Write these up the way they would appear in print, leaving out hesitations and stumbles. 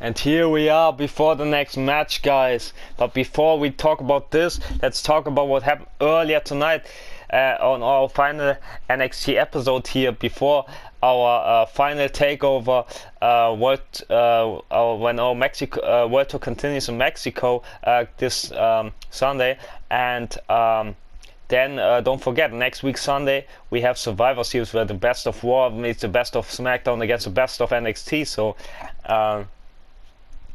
And here we are before the next match, guys. But before we talk about this, let's talk about what happened earlier tonight on our final NXT episode here before our final takeover when our Mexico World Tour continues in Mexico this Sunday. And then don't forget, next week Sunday we have Survivor Series where the best of Raw meets the best of SmackDown against the best of NXT. So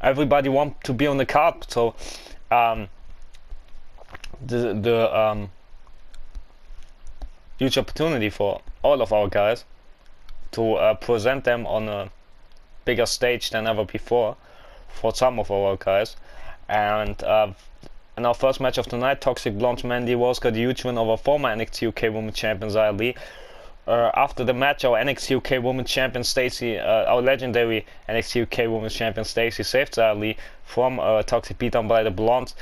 everybody wants to be on the card. So the huge opportunity for all of our guys to present them on a bigger stage than ever before for some of our guys. And in our first match of the night, Toxic Blonde Mandy Rose got a huge win over former NXT UK Women's Champion Xia Li. After the match, our NXT UK Women's Champion Stacey, our legendary NXT UK Women's Champion Stacey, saved Xia Li from toxic beatdown by the Blondes.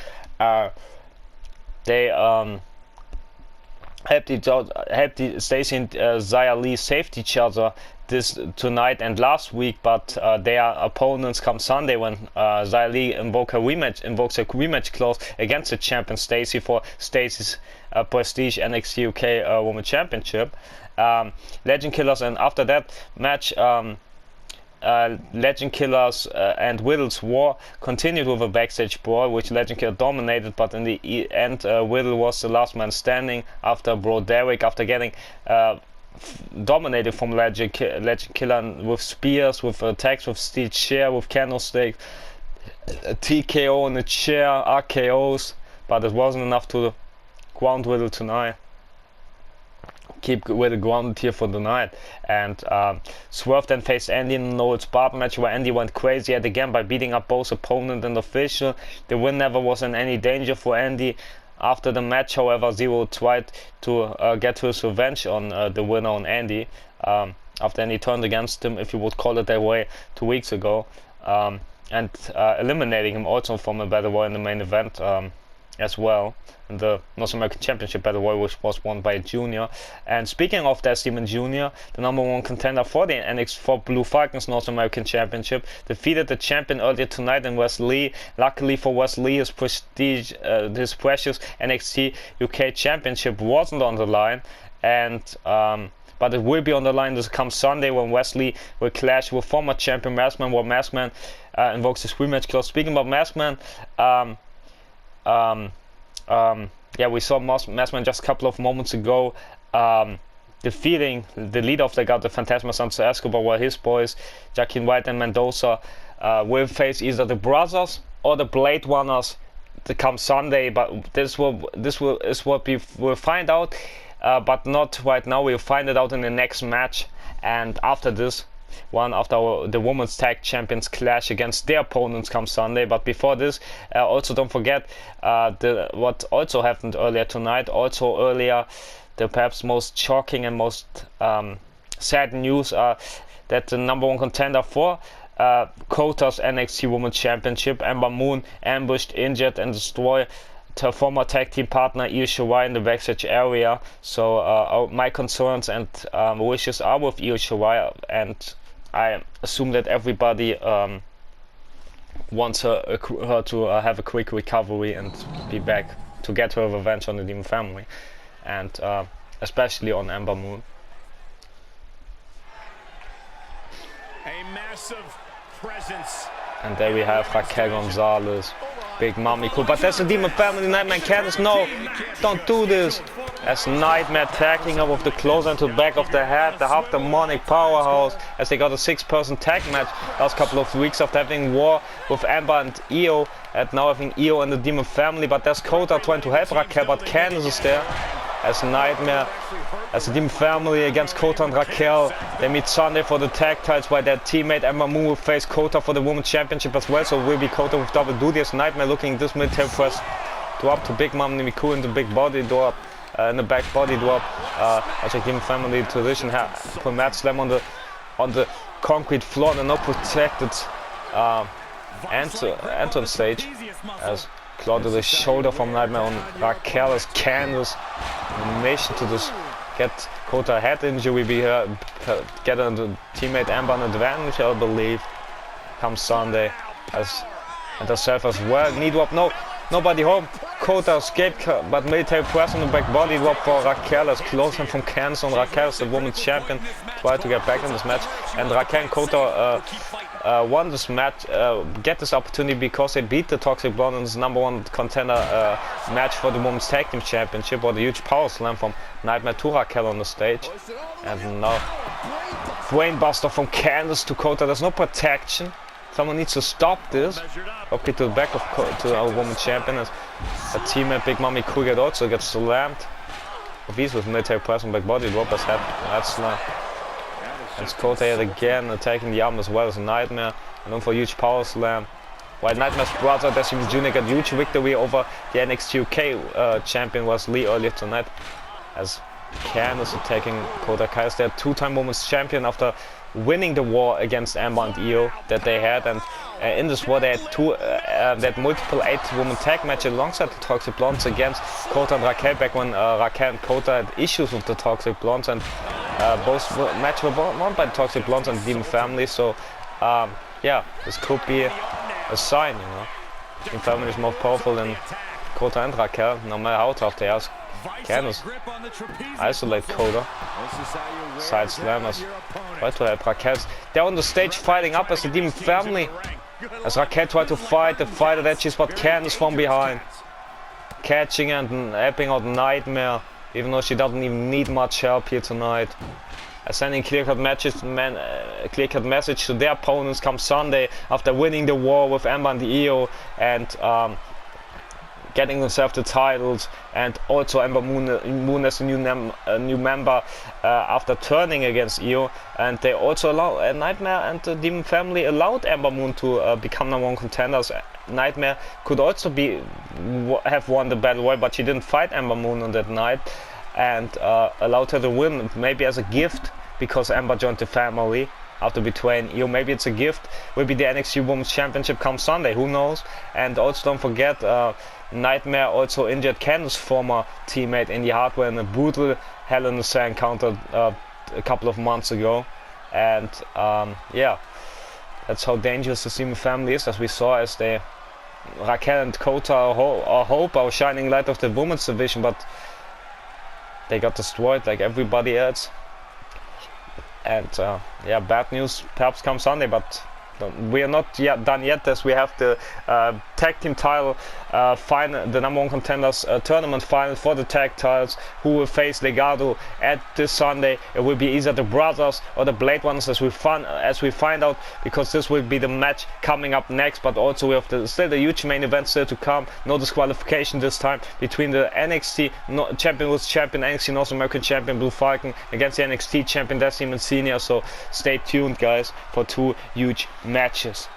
They helped Stacey and Xia Li saved each other this tonight and last week, but their opponents come Sunday when Xia Li invokes a rematch clause against the champion Stacey for Stacey's prestige NXT UK Women's Championship. Legend Killers, and after that match, Legend Killers and Whittle's war continued with a backstage brawl, which Legend Killer dominated, but in the end Whittle was the last man standing after Bro Derek, after getting dominated from Legend Killer with spears, with attacks, with steel chair, with candlesticks, TKO in the chair, RKOs, but it wasn't enough to ground Whittle tonight. Keep Whittle grounded here for the night. And Swerve then faced Andy in the Noel's Barb match, where Andy went crazy yet again by beating up both opponent and official. The win never was in any danger for Andy. After the match, however, Zero tried to get his revenge on the winner, on Andy, after Andy turned against him, if you would call it that way, 2 weeks ago, and eliminating him also from a Battle Royal in the main event as well, in the North American Championship Battle Royal, which was won by Junior. And speaking of that, Steven Junior, the #1 contender for the for Blue Falcons North American Championship, defeated the champion earlier tonight in Wes Lee. Luckily for Wes Lee, his prestige, his precious NXT UK Championship wasn't on the line, and but it will be on the line this come Sunday when Wesley will clash with former champion Maskman, where Maskman invokes his rematch clause. Speaking about Maskman, yeah, we saw Maskman just a couple of moments ago defeating the leader of the guard, the Phantasma Santos Escobar, while his boys, Joaquin White and Mendoza, will face either the Brothers or the Blade Runners to come Sunday. But this is what we will find out, but not right now. We'll find it out in the next match, and after this one, after the women's tag champions clash against their opponents come Sunday. But before this, also don't forget what also happened earlier tonight. Also earlier, the perhaps most shocking and most sad news are that the #1 contender for Kota's NXT Women's Championship, Ember Moon, ambushed, injured and destroyed her former tag team partner Io Shirai in the backstage area. So my concerns and wishes are with Io Shirai, and I assume that everybody wants her to have a quick recovery and be back to get her revenge on the Demon family, and especially on Ember Moon. A massive presence. And there we have Raquel Gonzalez, Big Mommy Cool. But that's the Demon family. Nightmare Candice, no, don't do this. As Nightmare tagging her with the clothesline to the back of the head, the half demonic powerhouse, as they got a 6-person tag match last couple of weeks after having war with Ember and Io, and now having Io and the Demon family. But there's Kota trying to help Raquel, but Candice is there. As Nightmare, as the Demon family against Kota and Raquel. They meet Sunday for the tag titles, while their teammate Ember Moon will face Kota for the Women's Championship as well. So it will be Kota with double duty, as Nightmare looking this military press drop to Big Mom Nimiku in the big body drop, in the back body drop. Also Demon family tradition, put Mad Slam on the concrete floor, and no protected entrance stage, as claw to the shoulder from Nightmare on Raquel, as Candice mission to this get Kota a head injury, get a teammate Ember an advantage, I believe, come Sunday. and herself as well. Knee drop, no, nobody home. Kota escaped, but military press on the back body drop for Raquel as close him from Kansas, and Raquel is the women's champion. Try to get back in this match, and Raquel and Kota won this match, get this opportunity because they beat the Toxic Blonde in this #1 contender match for the Women's Tag Team Championship, or the huge power slam from Nightmare to Raquel on the stage. And now brainbuster from Candice to Kota. There's no protection. Someone needs to stop this. Okay, to the back of to our Women's Champion. As a teammate Big Mommy Kruger also gets slammed. These with military press and back body drop as head slam. And it's Kota yet again attacking the arm as well as Nightmare. And then for a huge power slam. While Nightmare's brother Decim Jr. got huge victory over the NXT UK champion was Lee earlier tonight. As Candice attacking Kota Kai as their two-time Women's Champion after winning the war against Amber and Io that they had. And in this war they had multiple 8-woman tag matches alongside the Toxic Blondes against Kota and Raquel back when Raquel and Kota had issues with the Toxic Blondes, and both matches were won by the Toxic Blondes and Demon Family. So yeah, this could be a sign, you know. Demon Family is more powerful than Kota and Raquel, no matter how tough they are. Candice isolate Kota, side slammers, try to help Raquel. They're on the stage fighting up as the Demon Family, as Raquel tried to fight the fighter that she's got Candice from behind, catching and helping out Nightmare, even though she doesn't even need much help here tonight. Sending clear-cut clear-cut message to their opponents come Sunday after winning the war with Amber and the Io, and getting themselves the titles, and also Ember Moon as a new member after turning against Io. And they also allow Nightmare and the Demon Family allowed Ember Moon to become #1 contenders. Nightmare could also have won the battle royal, but she didn't fight Ember Moon on that night, and allowed her to win, maybe as a gift because Ember joined the family after betraying Io. Maybe it's a gift. Will be the NXT Women's Championship come Sunday, who knows. And also don't forget, Nightmare also injured Candice's former teammate Indy Hardware in a brutal Hell in a Cell encounter a couple of months ago. And yeah, that's how dangerous the Demon Family is, as we saw as Raquel and Kota are shining light of the women's division, but they got destroyed like everybody else. And yeah, bad news perhaps come Sunday, but we are not yet done yet, as we have the tag team title final, the #1 contenders tournament final for the tag titles, who will face Legado at this Sunday. It will be either the Brothers or the Blade Runners, as we find out, because this will be the match coming up next. But also we have still the huge main event still to come. No disqualification this time between the NXT champion NXT North American champion Blue Falcon against the NXT champion Decim Senior. So stay tuned, guys, for two huge matches.